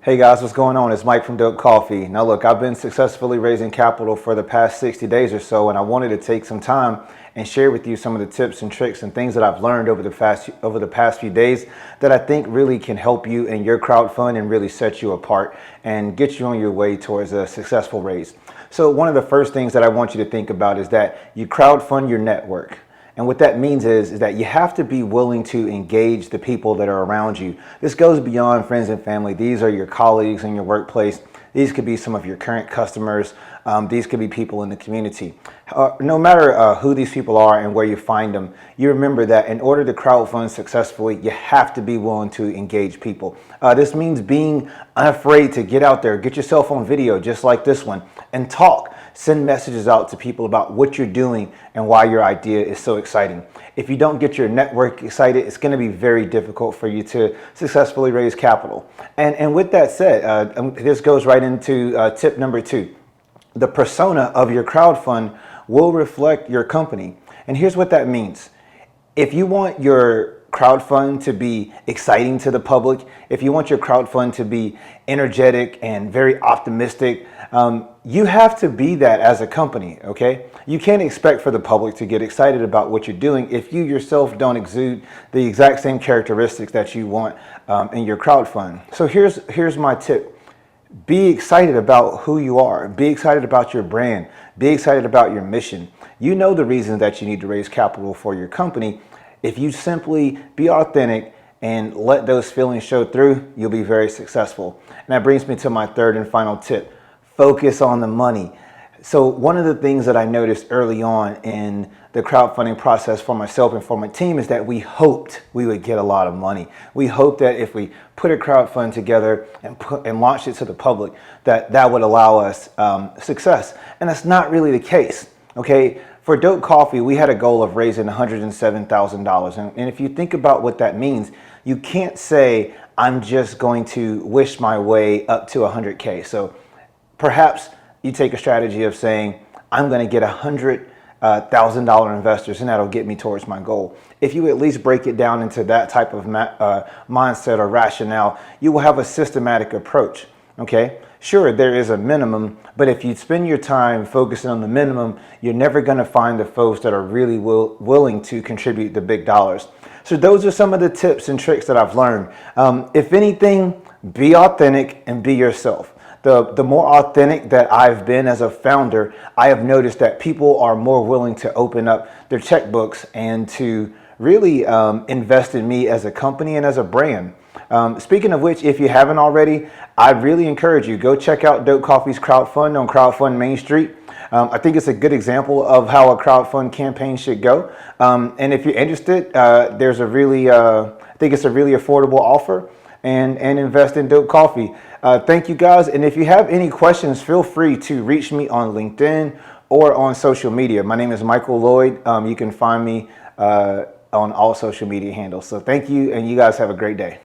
Hey guys, what's going on? It's Mike from Dope Coffee. Now look, I've been successfully raising capital for the past 60 days or so, and I wanted to take some time and share with you some of the tips and tricks and things that I've learned over the past few days that I think really can help you in your crowdfund and really set you apart and get you on your way towards a successful raise. So one of the first things that I want you to think about is that you crowdfund your network. And what that means is that you have to be willing to engage the people that are around you. This goes beyond friends and family. These are your colleagues in your workplace. These could be some of your current customers. These could be people in the community. No matter who these people are and where you find them, you remember that in order to crowdfund successfully, you have to be willing to engage people. This means being unafraid to get out there, get yourself on video just like this one, and talk. Send messages out to people about what you're doing and why your idea is so exciting. If you don't get your network excited, it's going to be very difficult for you to successfully raise capital. And with that said, this goes right into tip number 2. The persona of your crowdfund will reflect your company. And here's what that means. If you want your crowdfund to be exciting to the public, if you want your crowdfund to be energetic and very optimistic, you have to be that as a company, okay? You can't expect for the public to get excited about what you're doing if you yourself don't exude the exact same characteristics that you want in your crowdfund. So here's my tip. Be excited about who you are. Be excited about your brand. Be excited about your mission. You know the reasons that you need to raise capital for your company. If you simply be authentic and let those feelings show through, you'll be very successful. And that brings me to my third and final tip. Focus on the money. So one of the things that I noticed early on in the crowdfunding process for myself and for my team is that we hoped we would get a lot of money. We hoped that if we put a crowdfund together and launched it to the public, that would allow us success. And that's not really the case, okay? For Dope Coffee, we had a goal of raising $107,000. And if you think about what that means, you can't say, I'm just going to wish my way up to 100K. So perhaps you take a strategy of saying, I'm going to get $100,000 investors and that'll get me towards my goal. If you at least break it down into that type of mindset or rationale, you will have a systematic approach, okay? Sure, there is a minimum, but if you spend your time focusing on the minimum, you're never going to find the folks that are really willing to contribute the big dollars. So those are some of the tips and tricks that I've learned. If anything, be authentic and be yourself. The more authentic that I've been as a founder, I have noticed that people are more willing to open up their checkbooks and to really invest in me as a company and as a brand. Speaking of which, if you haven't already, I'd really encourage you, go check out Dope Coffee's crowdfund on Crowdfund Main Street. I think it's a good example of how a crowdfund campaign should go. And if you're interested, there's a really, I think it's a really affordable offer, and invest in Dope Coffee. Thank you guys. And if you have any questions, feel free to reach me on LinkedIn or on social media. My name is Michael Loyd. You can find me on all social media handles. So thank you, and you guys have a great day.